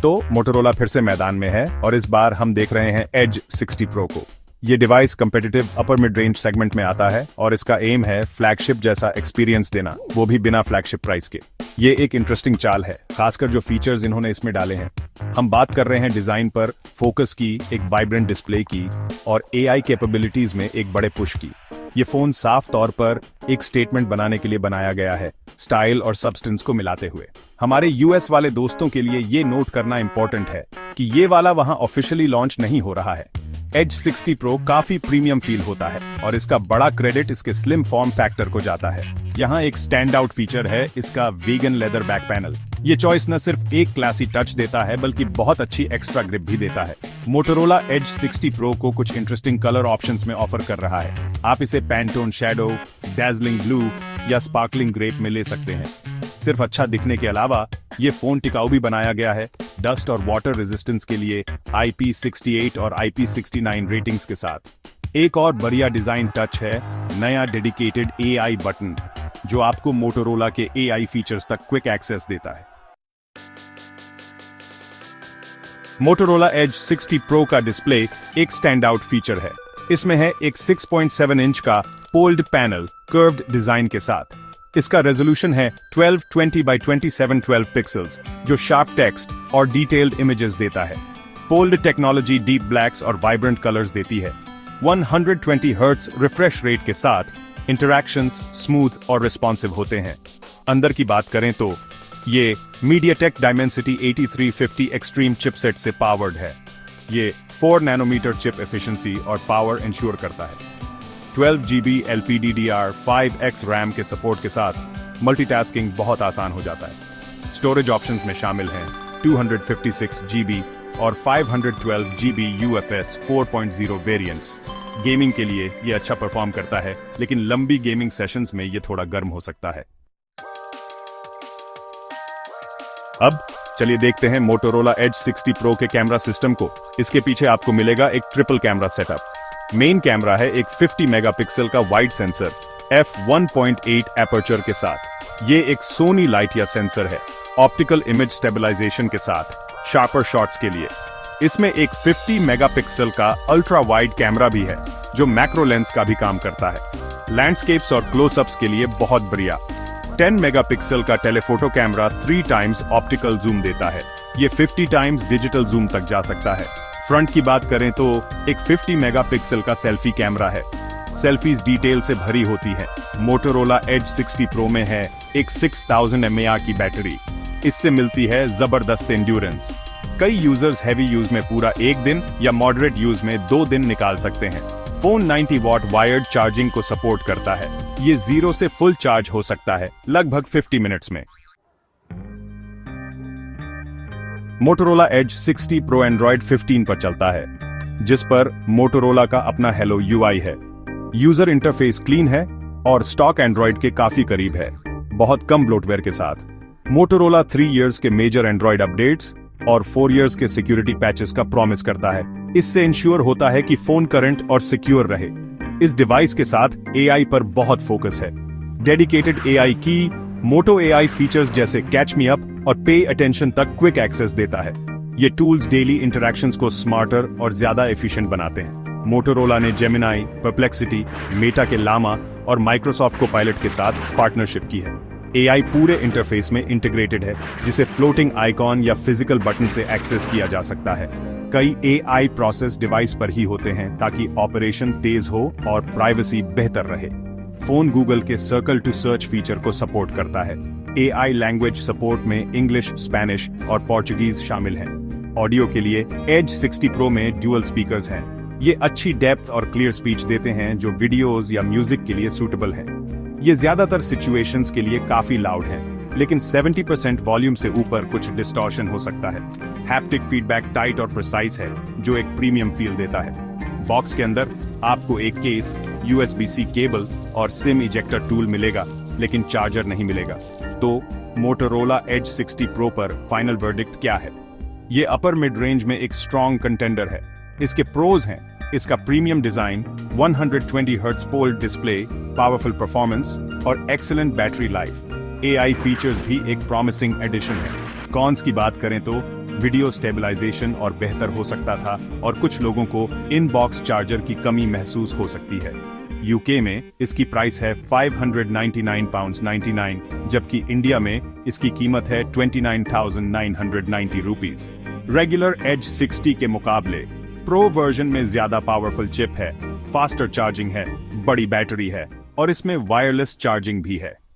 तो मोटोरोला फिर से मैदान में है और इस बार हम देख रहे हैं एज 60 प्रो को। ये device competitive upper mid range segment में आता है और इसका एम है फ्लैगशिप जैसा एक्सपीरियंस देना, वो भी बिना फ्लैगशिप प्राइस के। ये एक इंटरेस्टिंग चाल है, खासकर जो फीचर्स इन्होंने इसमें डाले हैं। हम बात कर रहे हैं डिजाइन पर, फोकस की, एक वाइब्रेंट डिस्प्ले की और एआई कैपेबिलिटीज में एक बड़े पुश की। ये फोन साफ तौर पर एक स्टेटमेंट बनाने के लिए बनाया गया है, स्टाइल और सब्सटेंस को मिलाते हुए। हमारे यूएस वाले दोस्तों के लिए ये नोट करना इंपॉर्टेंट है कि ये वाला वहां ऑफिशियली लॉन्च नहीं हो रहा है। एज 60 प्रो काफी प्रीमियम फील होता है और इसका बड़ा क्रेडिट इसके स्लिम फॉर्म फैक्टर को जाता है। यहाँ एक स्टैंड आउट फीचर है इसका वीगन लेदर बैक पैनल। ये चॉइस न सिर्फ एक क्लासी टच देता है बल्कि बहुत अच्छी एक्स्ट्रा ग्रिप भी देता है। मोटोरोला एज 60 प्रो को कुछ इंटरेस्टिंग कलर ऑप्शंस में ऑफर कर रहा है। आप इसे पैंटोन शैडो, डैजलिंग ब्लू या स्पार्कलिंग ग्रेप में ले सकते हैं। सिर्फ अच्छा दिखने के अलावा ये फोन टिकाऊ भी बनाया गया है, डस्ट और वाटर रेजिस्टेंस के लिए IP68 और IP69 रेटिंग्स के साथ। एक और बढ़िया डिजाइन टच है नया डेडिकेटेड AI बटन, जो आपको मोटोरोला के AI फीचर्स तक क्विक एक्सेस देता है। मोटोरोला एज 60 प्रो का डिस्प्ले एक स्टैंड आउट फीचर है। इसमें है एक 6.7 इंच का पोल्ड पैनल कर्व्ड डिजाइन के साथ। इसका रेजोल्यूशन है 1220 by 2712 पिक्सल्स, जो शार्प टेक्स्ट और डिटेल्ड इमेजेस देता है। पोल्ड टेक्नोलॉजी डीप ब्लैक्स और वाइब्रेंट कलर्स देती है। 120 हर्ट्ज रिफ्रेश रेट के साथ इंटरैक्शंस स्मूथ और रिस्पॉन्सिव होते हैं। अंदर की बात करें तो ये MediaTek Dimensity 8350 एक्सट्रीम चिपसेट से पावर्ड है। ये 4 नैनोमीटर चिप एफिशिएंसी और पावर इंश्योर करता है। 12 GB LPDDR5X रैम के सपोर्ट के साथ मल्टीटास्किंग बहुत आसान हो जाता है। स्टोरेज ऑप्शंस में शामिल हैं 256 GB और 512 GB UFS 4.0 वेरिएंट्स। गेमिंग के लिए ये अच्छा परफॉर्म करता है, लेकिन लंबी गेमिंग सेशंस में ये थोड़ा गर्म हो सकता है। अब चलिए देखते हैं मोटोरोला एज 60 प्रो के कैमरा सिस्टम को। इसके पीछे आपको मिलेगा एक triple camera setup. Main camera है एक 50 मेगापिक्सल का वाइड सेंसर f1.8 एपर्चर के साथ। ये एक सोनी लाइटिया सेंसर है, ऑप्टिकल इमेज स्टेबलाइजेशन के साथ शार्पर शॉट्स के लिए। इसमें एक 50 मेगापिक्सल का अल्ट्रा वाइड कैमरा भी है, जो मैक्रो लेंस का भी काम करता है। लैंडस्केप्स और क्लोजअप्स के लिए बहुत बढ़िया। 10 मेगापिक्सल का telephoto camera 3 times optical zoom देता है। ये 50 टाइम्स डिजिटल जूम तक जा सकता है। फ्रंट की बात करें तो एक 50 मेगापिक्सल का सेल्फी कैमरा है। सेल्फीज डिटेल से भरी होती है। मोटोरोला एज 60 प्रो में है एक 6000 mAh की बैटरी। इससे मिलती है जबरदस्त एंड्योरेंस। कई यूजर्स हैवी यूज में पूरा 1 दिन या मॉडरेट यूज में 2 दिन निकाल सकते हैं। फोन 90 वॉट वायर्ड चार्जिंग को सपोर्ट करता है। ये 0 से फुल चार्ज हो सकता है लगभग 50 मिनट्स में। मोटोरोला एज 60 प्रो एंड्रॉइड 15 पर चलता है, जिस पर मोटोरोला का अपना हेलो UI है। यूजर इंटरफेस क्लीन है और स्टॉक एंड्रॉइड के काफी करीब है, बहुत कम ब्लोटवेयर के साथ। मोटोरोला 3 इयर्स के मेजर एंड्रॉइड अपडेट्स और 4 इयर्स के सिक्योरिटी पैचेस का प्रॉमिस करता है। इससे इंश्योर होता है कि फोन करंट और सिक्योर रहे। इस डिवाइस के साथ AI पर बहुत फोकस है। डेडिकेटेड AI की, मोटो AI फीचर्स जैसे कैच मी अप और पे अटेंशन तक क्विक एक्सेस देता है। ये टूल्स डेली इंटरैक्शंस को स्मार्टर और ज्यादा एफिशिएंट बनाते हैं। मोटोरोला ने जेमिनाई, परप्लेक्सिटी, मेटा के लामा और माइक्रोसॉफ्ट कोपायलट के साथ पार्टनरशिप की है। AI पूरे इंटरफेस में इंटीग्रेटेड है, जिसे फ्लोटिंग आइकॉन या फिजिकल बटन से एक्सेस किया जा सकता है। कई AI प्रोसेस डिवाइस पर ही होते हैं ताकि ऑपरेशन तेज हो और प्राइवेसी बेहतर रहे। फोन गूगल के सर्कल टू सर्च फीचर को सपोर्ट करता है। AI लैंग्वेज सपोर्ट में इंग्लिश, स्पेनिश और पोर्चुगीज शामिल हैं। ऑडियो के लिए एज 60 प्रो में ड्यूअल स्पीकर्स हैं। ये अच्छी डेप्थ और क्लियर स्पीच देते हैं, जो वीडियोस या म्यूजिक के लिए सूटेबल है। ये ज्यादातर सिचुएशंस के लिए काफी लाउड है, लेकिन 70% वॉल्यूम से ऊपर कुछ डिस्टॉर्शन हो सकता है। हैप्टिक फीडबैक टाइट और प्रिसाइज है, जो एक प्रीमियम फील देता है। बॉक्स के अंदर आपको एक केस, USB-C केबल और सिम इजेक्टर टूल मिलेगा, लेकिन चार्जर नहीं मिलेगा। तो मोटोरोला एज 60 प्रो पर फाइनल वर्डिक्ट क्या है? ये अपर मिड रेंज में एक स्ट्रॉन्ग कंटेंडर है। इसके प्रोज हैं इसका premium design, 120 hertz POLED display, powerful performance और excellent battery life. AI features भी एक प्रॉमिसिंग एडिशन है। कॉन्स की बात करें तो वीडियो स्टेबलाइजेशन और बेहतर हो सकता था और कुछ लोगों को इन बॉक्स चार्जर की कमी महसूस हो सकती है। यूके में इसकी प्राइस है £599.99, जबकि इंडिया में इसकी कीमत है ₹29,990। रेगुलर एज 60 के मुकाबले प्रो वर्जन में ज्यादा पावरफुल चिप है, फास्टर चार्जिंग है, बड़ी बैटरी है और इसमें वायरलेस चार्जिंग भी है।